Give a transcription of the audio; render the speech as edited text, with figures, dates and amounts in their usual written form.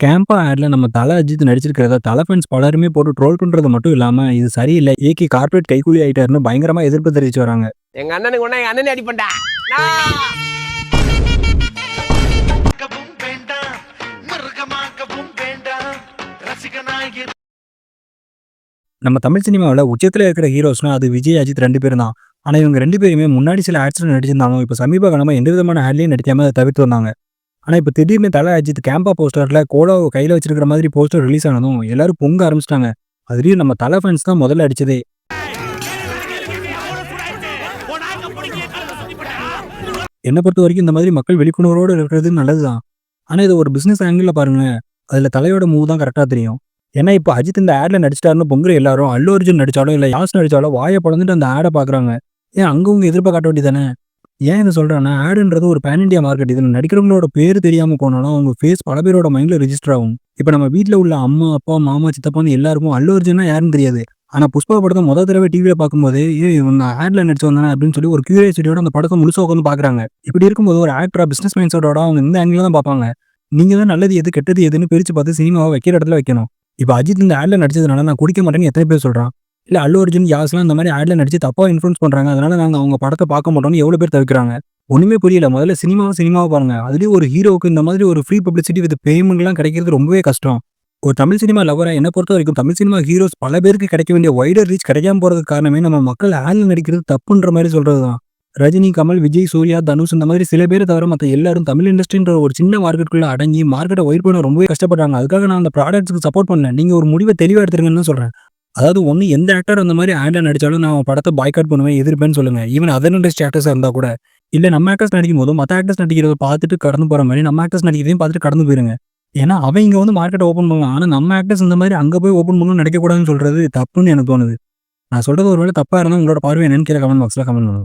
CAMPA ஆட்ல நம்ம தல அஜித் நடிச்சிருக்கிறத தல fans பலருமே போட்டு ட்ரோல் பண்றது மட்டும் இல்லாம, இது சரியில்ல. ஏகி கார்ப்பரேட் கைக்கூலி ஆயிட்டாருன்னு பயங்கரமா எதிர்ப்பு தெரிவிச்சு வராங்க. எங்க அண்ணனுக்கு ஒண்ணா எங்க அண்ணனே அடிப்பண்டா. நான் கவும் வேண்டாம் மிருகமாகவும் வேண்டாம் ரசிகனாகி நம்ம தமிழ் சினிமாவுல உச்சத்துல இருக்கிற ஹீரோஸ்னா அது விஜய், அஜித் 2 பேரும் தான். ஆனா இவங்க 2 பேருமே முன்னாடி சில ஆட்ஸ்ல நடிச்சிருந்தாலும், இப்ப சமீப காலமா எந்த விதமான ஆட்லயும் நடிக்காம அத தவிர்த்து வந்தாங்க. ஆனா இப்ப திடீர்னு தல அஜித் கேம்பா போஸ்டர்ல கோலாவ கையில வச்சிருக்கிற மாதிரி போஸ்டர் ரிலீஸ் ஆனதும் எல்லாரும் பொங்க ஆரம்பிச்சுட்டாங்க. அதுலயும் நம்ம தல ஃபேன்ஸ் தான் முதல்ல அடிச்சதே. என்ன பொறுத்தவரைக்கும் இந்த மாதிரி மக்கள் விழிப்புணர்வோடு இருக்கிறது நல்லதுதான். ஆனா இத ஒரு பிசினஸ் ஆங்கிள்ல பாருங்களேன். அதுல தலையோட மூவ் தான் கரெக்ட்டா தெரியும். ஏன்னா இப்ப அஜித் இந்த ஆட்ல நடிச்சிட்டாருன்னு பொங்குற எல்லாரும் அல்லு அர்ஜுன் நடிச்சாலோ, இல்ல யாஷ் நடிச்சாலோ வாய பொளந்துட்டு அந்த ஆட பாக்குறாங்க. ஏன் அங்க உங்க எதிர்ப்ப காட்ட வேண்டியதானே? ஏன் இத சொல்றேன்னா, ஆடுன்றது ஒரு பேன் இண்டியா மார்க்கெட். இதுல நடிக்கிறவங்களோட பேரு தெரியாம போனாலும், அவங்க ஃபேஸ் பல பேரோட மைண்ட்ல ரெஜிஸ்டர் ஆகும். இப்ப நம்ம வீட்ல உள்ள அம்மா, அப்பா, மாமா, சித்தப்பான்னு எல்லாருக்கும் அல்லு அர்ஜுன்னா யாருன்னு தெரியாது. ஆனா புஷ்பா படத்த தடவ டிவில பார்க்கும்போது, "ஏய் இவன் ஆட்ல நடிச்சவன் தானே" அப்படின்னு சொல்லி ஒரு கியூரியாசிட்டியோட அந்த படத்த முழுசா உட்காந்து பார்க்குறாங்க. இப்படி இருக்கும்போது ஒரு ஆக்டரா பிசினஸ் மைண்ட் செட்டோட அவங்க இந்த ஆங்கிள்ல தான் பார்ப்பாங்க. நீங்க தான் நல்லது எது, கெட்டது எதுன்னு பிரிச்சு பார்த்து சினிமாவ வைக்கிற இடத்துல வைக்கணும். இப்ப அஜித் இந்த ஆட்ல நடிச்சதுனால நான் குடிக்க மாட்டேன்னு எத்தன பேர் சொல்றான்? இல்ல அல்லு அர்ஜுன், யாஷ்லாம் இந்த மாரி ஆட்ல நடிச்சு தப்பா இன்ஃப்ளூயன்ஸ் பண்றாங்க. அதனால நாங்க அவங்க படத்த பார்க்க மாட்டோம்னு எவ்வளோ பேர் தவிர்க்கிறாங்க. ஒண்ணுமே புரியல. முதல்ல சினிமாவ பாருங்க. அதுலயும் ஒரு ஹீரோவுக்கு இந்த மாதிரி ஒரு ஃப்ரீ பப்ளிசிட்டி வித் பேமெண்ட்லாம் கிடைக்கிறது ரொம்பவே கஷ்டம். ஒரு தமிழ் சினிமா லவ்வரா என்ன பொறுத்தவரைக்கும் தமிழ் சினிமா ஹீரோஸ் பல பேருக்கு கிடைக்க வேண்டிய வைடர் ரீச் கிடைக்காம போறதுக்கு காரணமே நம்ம மக்கள் ஆட்ல நடிக்கிறது தப்புன்ற மாரி சொல்றது தான். ரஜினி, கமல், விஜய், சூர்யா, தனுஷ் இந்த மாதிரி சில பேர தவிர மத்த எல்லாரும் தமிழ் இண்டஸ்ட்ரின்ற ஒரு சின்ன மார்க்கெட்குள்ள அடங்கி மார்க்கெட்ட ஒயிட் பண்ண ரொம்பவே கஷ்டப்படுறாங்க. அதுக்காக நான் அந்த ப்ராடக்ட்ஸ்க்கு சப்போர்ட் பண்ணல. நீங்க ஒரு முடிவ தெளிவா எடுத்துருங்கன்னு தான் சொல்றேன். அதாவது ஒண்ணு எந்த ஆக்டர் அந்த மாரி ஆட்ல நடிச்சாலும் நான் அவன் படத்த பாய்காட் பண்ணுவேன், எதிர்ப்பேன்னு சொல்லுங்க. ஈவன் அதர் இண்டஸ்ட்ரி ஆக்டர்ஸா இருந்தா கூட. இல்ல நம்ம ஆக்டர்ஸ் நடிக்கும்போது மத்த ஆக்டர்ஸ் நடிக்கிறத பார்த்துட்டு கடந்து போற மாரி நம்ம ஆக்டர்ஸ் நடிக்கிறதையும் பார்த்துட்டு கடந்து போயிருங்க. ஏன்னா அவன் இங்க வந்து மார்க்கெட்ட ஓப்பன் பண்ணுவான். ஆனா நம்ம ஆக்டர்ஸ் இந்த மாரி அங்க போய் ஓப்பன் பண்ணணும்னு நினைக்கக்கூடாதுன்னு சொல்றது தப்புன்னு எனக்கு தோணுது. நான் சொல்றது ஒரு வேளை தப்பா இருந்தா உங்களோட பார்வை என்னன்னு கீழ கமெண்ட் பாக்ஸ்ல கமெண்ட் பண்ணுங்க.